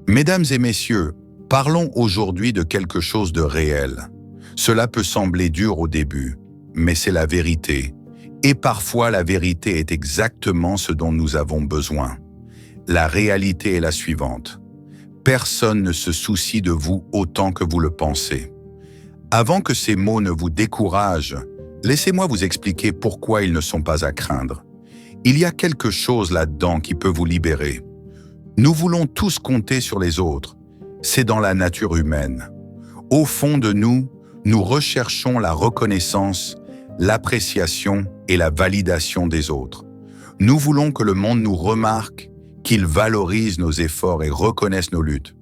Mesdames et messieurs, parlons aujourd'hui de quelque chose de réel. Cela peut sembler dur au début, mais c'est la vérité. Et parfois, la vérité est exactement ce dont nous avons besoin. La réalité est la suivante. Personne ne se soucie de vous autant que vous le pensez. Avant que ces mots ne vous découragent, laissez-moi vous expliquer pourquoi ils ne sont pas à craindre. Il y a quelque chose là-dedans qui peut vous libérer. Nous voulons tous compter sur les autres. C'est dans la nature humaine. Au fond de nous, nous recherchons la reconnaissance, l'appréciation et la validation des autres. Nous voulons que le monde nous remarque, qu'il valorise nos efforts et reconnaisse nos luttes.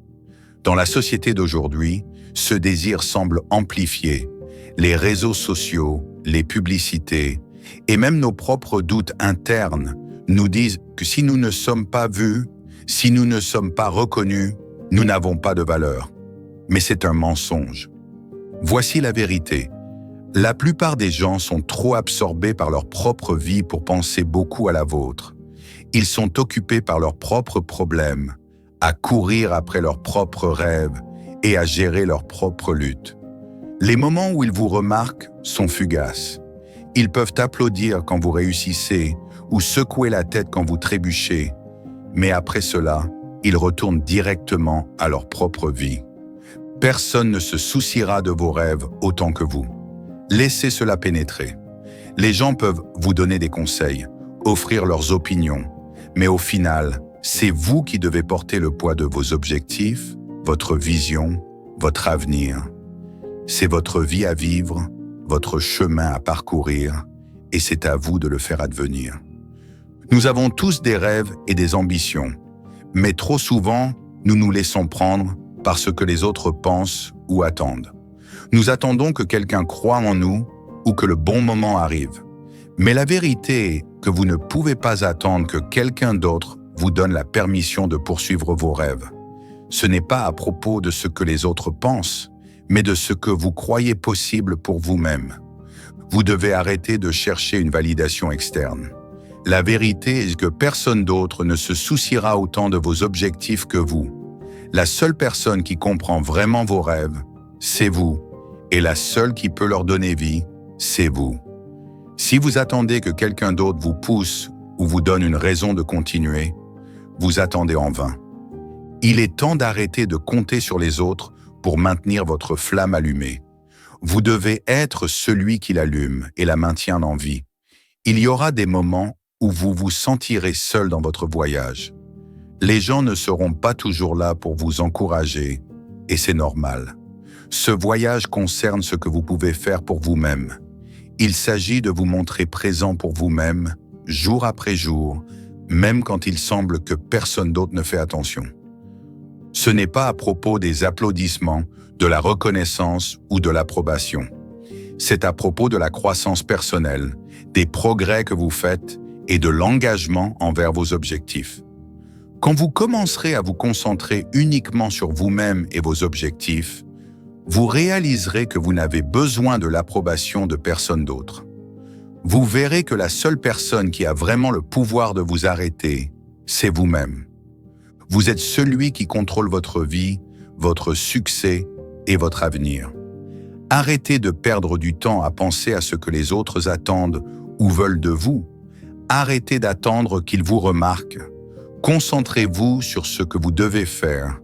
Dans la société d'aujourd'hui, ce désir semble amplifié. Les réseaux sociaux, les publicités et même nos propres doutes internes nous disent que si nous ne sommes pas vus, si nous ne sommes pas reconnus, nous n'avons pas de valeur. Mais c'est un mensonge. Voici la vérité. La plupart des gens sont trop absorbés par leur propre vie pour penser beaucoup à la vôtre. Ils sont occupés par leurs propres problèmes, à courir après leurs propres rêves et à gérer leurs propres luttes. Les moments où ils vous remarquent sont fugaces. Ils peuvent applaudir quand vous réussissez ou secouer la tête quand vous trébuchez. Mais après cela, ils retournent directement à leur propre vie. Personne ne se souciera de vos rêves autant que vous. Laissez cela pénétrer. Les gens peuvent vous donner des conseils, offrir leurs opinions, mais au final, c'est vous qui devez porter le poids de vos objectifs, votre vision, votre avenir. C'est votre vie à vivre, votre chemin à parcourir, et c'est à vous de le faire advenir. Nous avons tous des rêves et des ambitions, mais trop souvent, nous nous laissons prendre par ce que les autres pensent ou attendent. Nous attendons que quelqu'un croie en nous ou que le bon moment arrive. Mais la vérité est que vous ne pouvez pas attendre que quelqu'un d'autre vous donne la permission de poursuivre vos rêves. Ce n'est pas à propos de ce que les autres pensent, mais de ce que vous croyez possible pour vous-même. Vous devez arrêter de chercher une validation externe. La vérité est que personne d'autre ne se souciera autant de vos objectifs que vous. La seule personne qui comprend vraiment vos rêves, c'est vous. Et la seule qui peut leur donner vie, c'est vous. Si vous attendez que quelqu'un d'autre vous pousse ou vous donne une raison de continuer, vous attendez en vain. Il est temps d'arrêter de compter sur les autres pour maintenir votre flamme allumée. Vous devez être celui qui l'allume et la maintient en vie. Il y aura des moments où vous vous sentirez seul dans votre voyage. Les gens ne seront pas toujours là pour vous encourager, et c'est normal. Ce voyage concerne ce que vous pouvez faire pour vous-même. Il s'agit de vous montrer présent pour vous-même, jour après jour, même quand il semble que personne d'autre ne fait attention. Ce n'est pas à propos des applaudissements, de la reconnaissance ou de l'approbation. C'est à propos de la croissance personnelle, des progrès que vous faites et de l'engagement envers vos objectifs. Quand vous commencerez à vous concentrer uniquement sur vous-même et vos objectifs, vous réaliserez que vous n'avez besoin de l'approbation de personne d'autre. Vous verrez que la seule personne qui a vraiment le pouvoir de vous arrêter, c'est vous-même. Vous êtes celui qui contrôle votre vie, votre succès et votre avenir. Arrêtez de perdre du temps à penser à ce que les autres attendent ou veulent de vous. Arrêtez d'attendre qu'ils vous remarquent. Concentrez-vous sur ce que vous devez faire,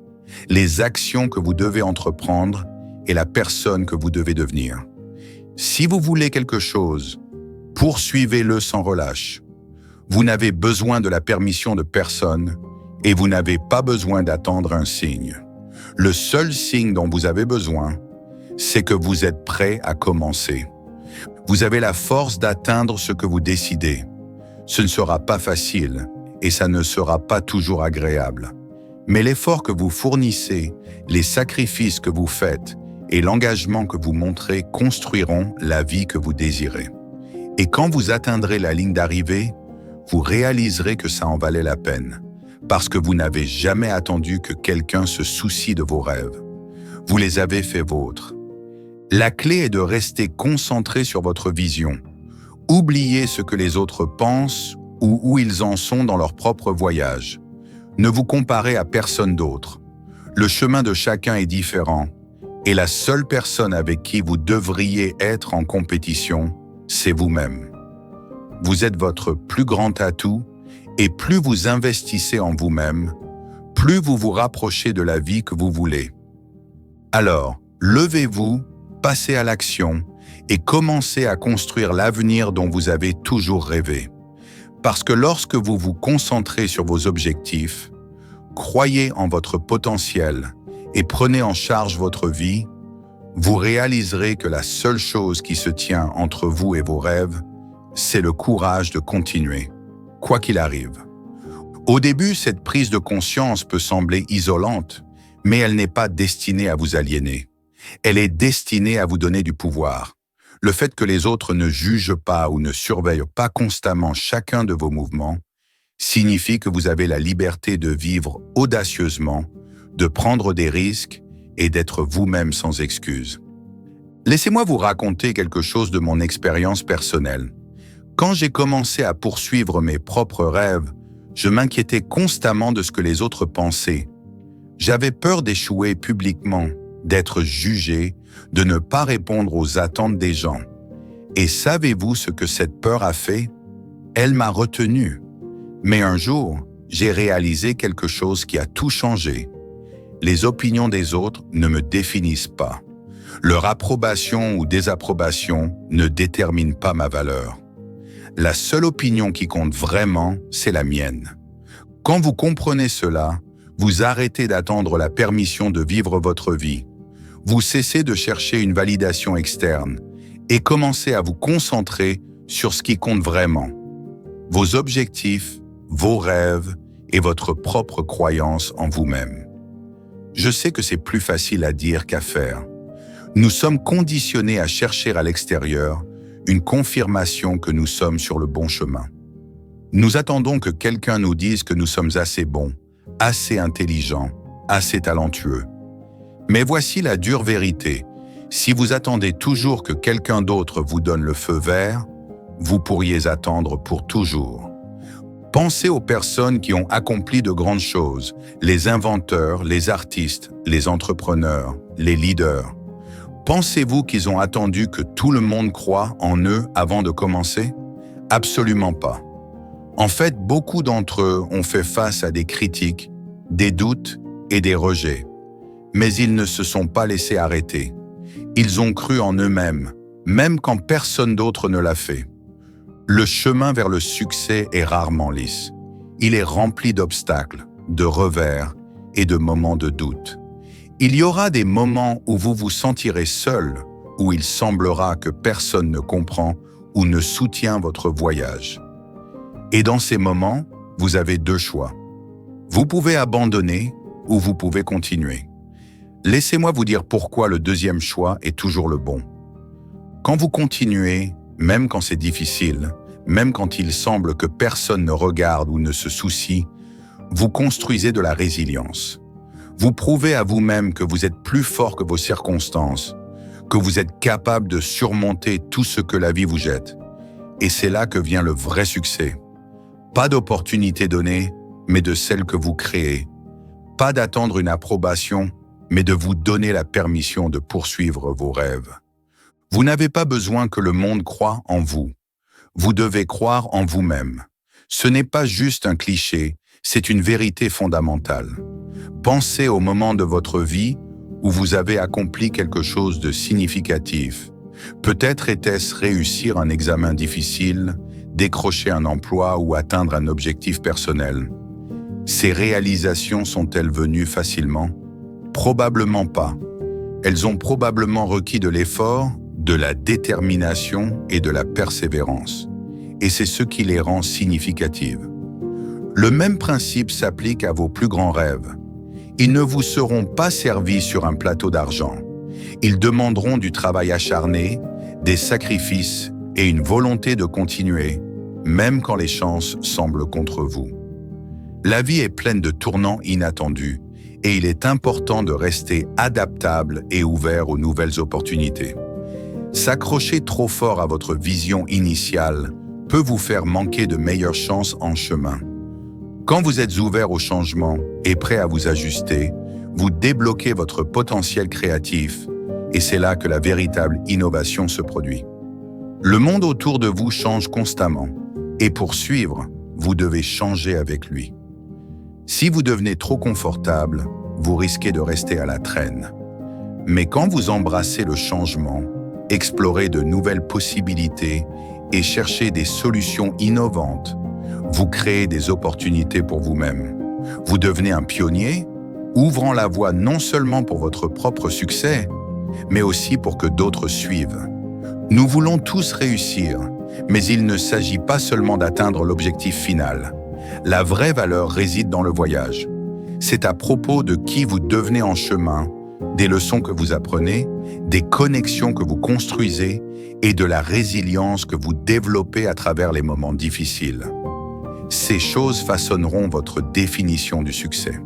les actions que vous devez entreprendre et la personne que vous devez devenir. Si vous voulez quelque chose, poursuivez-le sans relâche. Vous n'avez besoin de la permission de personne et vous n'avez pas besoin d'attendre un signe. Le seul signe dont vous avez besoin, c'est que vous êtes prêt à commencer. Vous avez la force d'atteindre ce que vous décidez. Ce ne sera pas facile et ça ne sera pas toujours agréable. Mais l'effort que vous fournissez, les sacrifices que vous faites et l'engagement que vous montrez construiront la vie que vous désirez. Et quand vous atteindrez la ligne d'arrivée, vous réaliserez que ça en valait la peine, parce que vous n'avez jamais attendu que quelqu'un se soucie de vos rêves. Vous les avez fait vôtres. La clé est de rester concentré sur votre vision. Oubliez ce que les autres pensent ou où ils en sont dans leur propre voyage. Ne vous comparez à personne d'autre. Le chemin de chacun est différent et la seule personne avec qui vous devriez être en compétition, c'est vous-même. Vous êtes votre plus grand atout et plus vous investissez en vous-même, plus vous vous rapprochez de la vie que vous voulez. Alors, levez-vous, passez à l'action et commencez à construire l'avenir dont vous avez toujours rêvé. Parce que lorsque vous vous concentrez sur vos objectifs, croyez en votre potentiel et prenez en charge votre vie, vous réaliserez que la seule chose qui se tient entre vous et vos rêves, c'est le courage de continuer, quoi qu'il arrive. Au début, cette prise de conscience peut sembler isolante, mais elle n'est pas destinée à vous aliéner. Elle est destinée à vous donner du pouvoir. Le fait que les autres ne jugent pas ou ne surveillent pas constamment chacun de vos mouvements signifie que vous avez la liberté de vivre audacieusement, de prendre des risques et d'être vous-même sans excuse. Laissez-moi vous raconter quelque chose de mon expérience personnelle. Quand j'ai commencé à poursuivre mes propres rêves, je m'inquiétais constamment de ce que les autres pensaient. J'avais peur d'échouer publiquement, d'être jugé, de ne pas répondre aux attentes des gens. Et savez-vous ce que cette peur a fait? Elle m'a retenu. Mais un jour, j'ai réalisé quelque chose qui a tout changé. Les opinions des autres ne me définissent pas. Leur approbation ou désapprobation ne détermine pas ma valeur. La seule opinion qui compte vraiment, c'est la mienne. Quand vous comprenez cela, vous arrêtez d'attendre la permission de vivre votre vie. Vous cessez de chercher une validation externe et commencez à vous concentrer sur ce qui compte vraiment. Vos objectifs, vos rêves et votre propre croyance en vous-même. Je sais que c'est plus facile à dire qu'à faire. Nous sommes conditionnés à chercher à l'extérieur une confirmation que nous sommes sur le bon chemin. Nous attendons que quelqu'un nous dise que nous sommes assez bons, assez intelligents, assez talentueux. Mais voici la dure vérité. Si vous attendez toujours que quelqu'un d'autre vous donne le feu vert, vous pourriez attendre pour toujours. Pensez aux personnes qui ont accompli de grandes choses, les inventeurs, les artistes, les entrepreneurs, les leaders. Pensez-vous qu'ils ont attendu que tout le monde croie en eux avant de commencer? Absolument pas. En fait, beaucoup d'entre eux ont fait face à des critiques, des doutes et des rejets. Mais ils ne se sont pas laissés arrêter. Ils ont cru en eux-mêmes, même quand personne d'autre ne l'a fait. Le chemin vers le succès est rarement lisse. Il est rempli d'obstacles, de revers et de moments de doute. Il y aura des moments où vous vous sentirez seul, où il semblera que personne ne comprend ou ne soutient votre voyage. Et dans ces moments, vous avez deux choix. Vous pouvez abandonner ou vous pouvez continuer. Laissez-moi vous dire pourquoi le deuxième choix est toujours le bon. Quand vous continuez, même quand c'est difficile, même quand il semble que personne ne regarde ou ne se soucie, vous construisez de la résilience. Vous prouvez à vous-même que vous êtes plus fort que vos circonstances, que vous êtes capable de surmonter tout ce que la vie vous jette. Et c'est là que vient le vrai succès. Pas d'opportunité donnée, mais de celle que vous créez. Pas d'attendre une approbation, mais de vous donner la permission de poursuivre vos rêves. Vous n'avez pas besoin que le monde croie en vous. Vous devez croire en vous-même. Ce n'est pas juste un cliché, c'est une vérité fondamentale. Pensez au moment de votre vie où vous avez accompli quelque chose de significatif. Peut-être était-ce réussir un examen difficile, décrocher un emploi ou atteindre un objectif personnel. Ces réalisations sont-elles venues facilement? Probablement pas. Elles ont probablement requis de l'effort, de la détermination et de la persévérance. Et c'est ce qui les rend significatives. Le même principe s'applique à vos plus grands rêves. Ils ne vous seront pas servis sur un plateau d'argent. Ils demanderont du travail acharné, des sacrifices et une volonté de continuer, même quand les chances semblent contre vous. La vie est pleine de tournants inattendus et il est important de rester adaptable et ouvert aux nouvelles opportunités. S'accrocher trop fort à votre vision initiale peut vous faire manquer de meilleures chances en chemin. Quand vous êtes ouvert au changement et prêt à vous ajuster, vous débloquez votre potentiel créatif et c'est là que la véritable innovation se produit. Le monde autour de vous change constamment et pour suivre, vous devez changer avec lui. Si vous devenez trop confortable, vous risquez de rester à la traîne. Mais quand vous embrassez le changement, explorez de nouvelles possibilités et cherchez des solutions innovantes, vous créez des opportunités pour vous-même. Vous devenez un pionnier, ouvrant la voie non seulement pour votre propre succès, mais aussi pour que d'autres suivent. Nous voulons tous réussir, mais il ne s'agit pas seulement d'atteindre l'objectif final. La vraie valeur réside dans le voyage. C'est à propos de qui vous devenez en chemin, des leçons que vous apprenez, des connexions que vous construisez et de la résilience que vous développez à travers les moments difficiles. Ces choses façonneront votre définition du succès.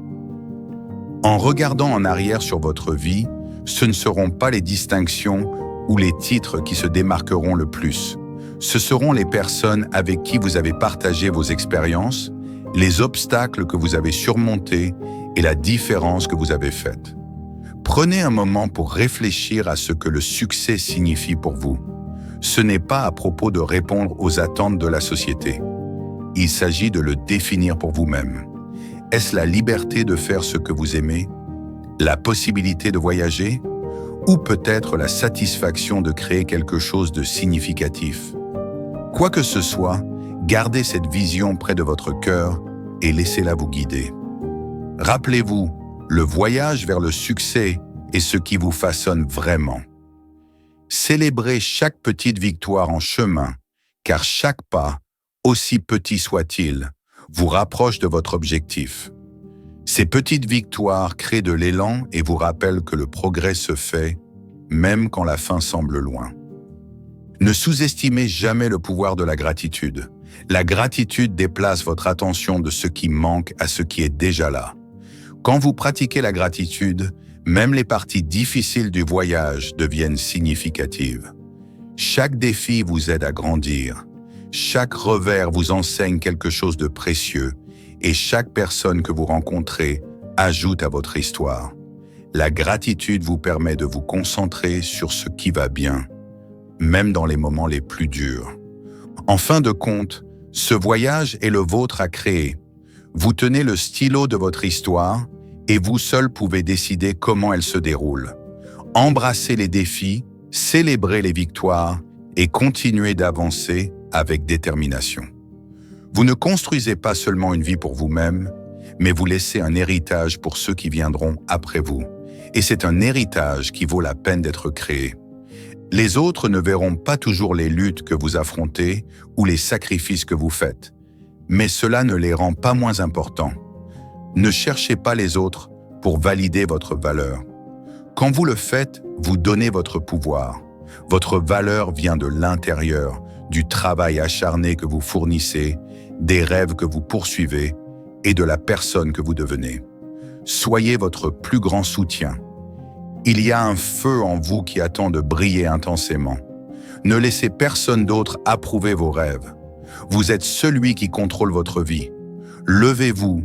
En regardant en arrière sur votre vie, ce ne seront pas les distinctions ou les titres qui se démarqueront le plus. Ce seront les personnes avec qui vous avez partagé vos expériences, les obstacles que vous avez surmontés et la différence que vous avez faite. Prenez un moment pour réfléchir à ce que le succès signifie pour vous. Ce n'est pas à propos de répondre aux attentes de la société. Il s'agit de le définir pour vous-même. Est-ce la liberté de faire ce que vous aimez, la possibilité de voyager, ou peut-être la satisfaction de créer quelque chose de significatif? Quoi que ce soit, gardez cette vision près de votre cœur et laissez-la vous guider. Rappelez-vous, le voyage vers le succès est ce qui vous façonne vraiment. Célébrez chaque petite victoire en chemin, car chaque pas, aussi petit soit-il, vous rapproche de votre objectif. Ces petites victoires créent de l'élan et vous rappellent que le progrès se fait, même quand la fin semble loin. Ne sous-estimez jamais le pouvoir de la gratitude. La gratitude déplace votre attention de ce qui manque à ce qui est déjà là. Quand vous pratiquez la gratitude, même les parties difficiles du voyage deviennent significatives. Chaque défi vous aide à grandir. Chaque revers vous enseigne quelque chose de précieux et chaque personne que vous rencontrez ajoute à votre histoire. La gratitude vous permet de vous concentrer sur ce qui va bien, même dans les moments les plus durs. En fin de compte, ce voyage est le vôtre à créer. Vous tenez le stylo de votre histoire et vous seul pouvez décider comment elle se déroule. Embrassez les défis, célébrez les victoires et continuez d'avancer avec détermination. Vous ne construisez pas seulement une vie pour vous-même, mais vous laissez un héritage pour ceux qui viendront après vous. Et c'est un héritage qui vaut la peine d'être créé. Les autres ne verront pas toujours les luttes que vous affrontez ou les sacrifices que vous faites, mais cela ne les rend pas moins importants. Ne cherchez pas les autres pour valider votre valeur. Quand vous le faites, vous donnez votre pouvoir. Votre valeur vient de l'intérieur, du travail acharné que vous fournissez, des rêves que vous poursuivez et de la personne que vous devenez. Soyez votre plus grand soutien. Il y a un feu en vous qui attend de briller intensément. Ne laissez personne d'autre approuver vos rêves. Vous êtes celui qui contrôle votre vie. Levez-vous,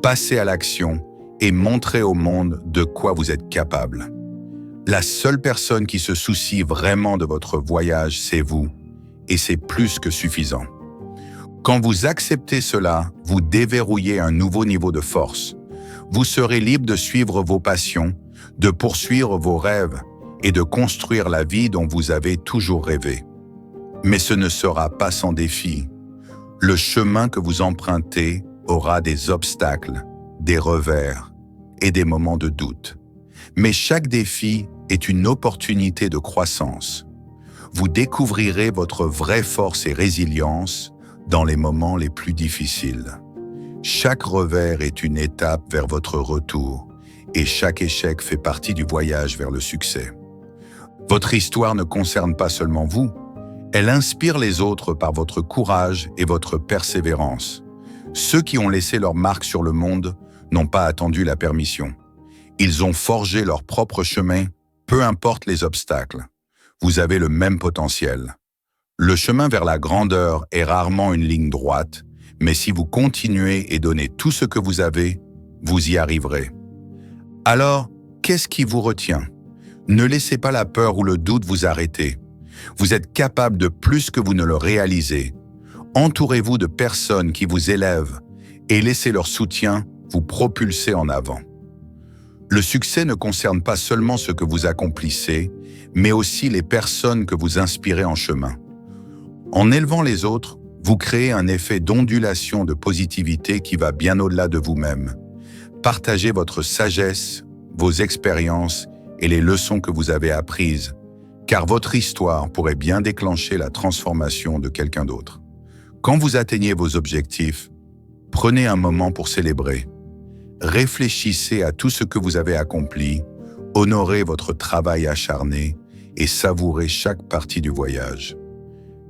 passez à l'action et montrez au monde de quoi vous êtes capable. La seule personne qui se soucie vraiment de votre voyage, c'est vous, et c'est plus que suffisant. Quand vous acceptez cela, vous déverrouillez un nouveau niveau de force. Vous serez libre de suivre vos passions, de poursuivre vos rêves et de construire la vie dont vous avez toujours rêvé. Mais ce ne sera pas sans défi. Le chemin que vous empruntez aura des obstacles, des revers et des moments de doute. Mais chaque défi est une opportunité de croissance. Vous découvrirez votre vraie force et résilience dans les moments les plus difficiles. Chaque revers est une étape vers votre retour et chaque échec fait partie du voyage vers le succès. Votre histoire ne concerne pas seulement vous, elle inspire les autres par votre courage et votre persévérance. Ceux qui ont laissé leur marque sur le monde n'ont pas attendu la permission. Ils ont forgé leur propre chemin, peu importe les obstacles. Vous avez le même potentiel. Le chemin vers la grandeur est rarement une ligne droite, mais si vous continuez et donnez tout ce que vous avez, vous y arriverez. Alors, qu'est-ce qui vous retient? Ne laissez pas la peur ou le doute vous arrêter. Vous êtes capable de plus que vous ne le réalisez. Entourez-vous de personnes qui vous élèvent et laissez leur soutien vous propulser en avant. Le succès ne concerne pas seulement ce que vous accomplissez, mais aussi les personnes que vous inspirez en chemin. En élevant les autres, vous créez un effet d'ondulation de positivité qui va bien au-delà de vous-même. Partagez votre sagesse, vos expériences et les leçons que vous avez apprises, car votre histoire pourrait bien déclencher la transformation de quelqu'un d'autre. Quand vous atteignez vos objectifs, prenez un moment pour célébrer. Réfléchissez à tout ce que vous avez accompli, honorez votre travail acharné et savourez chaque partie du voyage.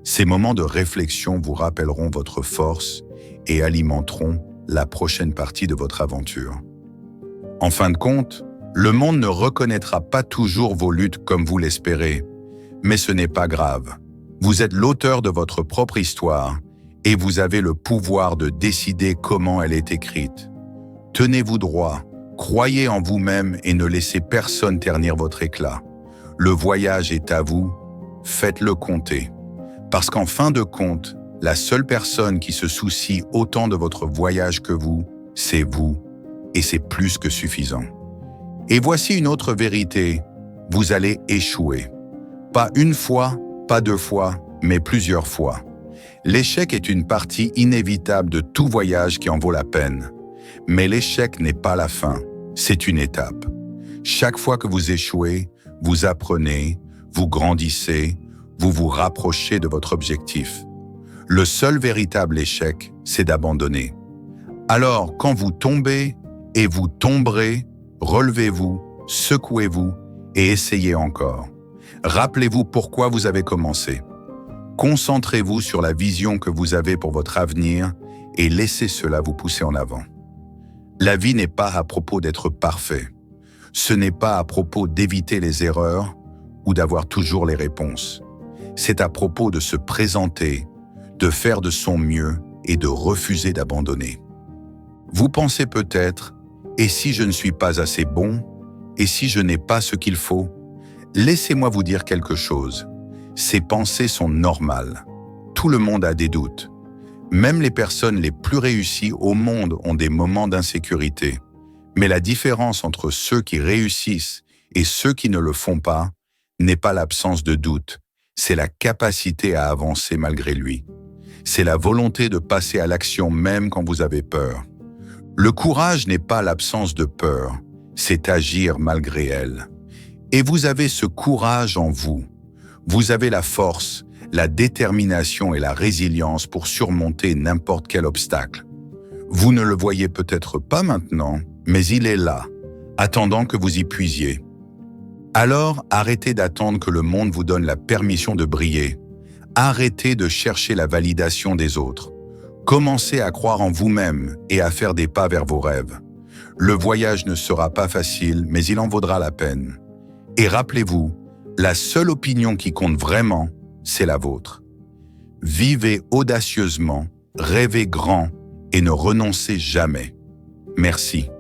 Ces moments de réflexion vous rappelleront votre force et alimenteront la prochaine partie de votre aventure. En fin de compte, le monde ne reconnaîtra pas toujours vos luttes comme vous l'espérez, mais ce n'est pas grave. Vous êtes l'auteur de votre propre histoire et vous avez le pouvoir de décider comment elle est écrite. Tenez-vous droit, croyez en vous-même et ne laissez personne ternir votre éclat. Le voyage est à vous, faites-le compter. Parce qu'en fin de compte, la seule personne qui se soucie autant de votre voyage que vous, c'est vous, et c'est plus que suffisant. Et voici une autre vérité, vous allez échouer. Pas une fois, pas deux fois, mais plusieurs fois. L'échec est une partie inévitable de tout voyage qui en vaut la peine. Mais l'échec n'est pas la fin, c'est une étape. Chaque fois que vous échouez, vous apprenez, vous grandissez, vous vous rapprochez de votre objectif. Le seul véritable échec, c'est d'abandonner. Alors, quand vous tombez et vous tomberez, relevez-vous, secouez-vous et essayez encore. Rappelez-vous pourquoi vous avez commencé. Concentrez-vous sur la vision que vous avez pour votre avenir et laissez cela vous pousser en avant. La vie n'est pas à propos d'être parfait. Ce n'est pas à propos d'éviter les erreurs ou d'avoir toujours les réponses. C'est à propos de se présenter, de faire de son mieux et de refuser d'abandonner. Vous pensez peut-être, et si je ne suis pas assez bon, et si je n'ai pas ce qu'il faut? Laissez-moi vous dire quelque chose. Ces pensées sont normales. Tout le monde a des doutes. Même les personnes les plus réussies au monde ont des moments d'insécurité. Mais la différence entre ceux qui réussissent et ceux qui ne le font pas n'est pas l'absence de doute, c'est la capacité à avancer malgré lui. C'est la volonté de passer à l'action même quand vous avez peur. Le courage n'est pas l'absence de peur, c'est agir malgré elle. Et vous avez ce courage en vous. Vous avez la force, la détermination et la résilience pour surmonter n'importe quel obstacle. Vous ne le voyez peut-être pas maintenant, mais il est là, attendant que vous y puisiez. Alors, arrêtez d'attendre que le monde vous donne la permission de briller. Arrêtez de chercher la validation des autres. Commencez à croire en vous-même et à faire des pas vers vos rêves. Le voyage ne sera pas facile, mais il en vaudra la peine. Et rappelez-vous, la seule opinion qui compte vraiment, c'est la vôtre. Vivez audacieusement, rêvez grand et ne renoncez jamais. Merci.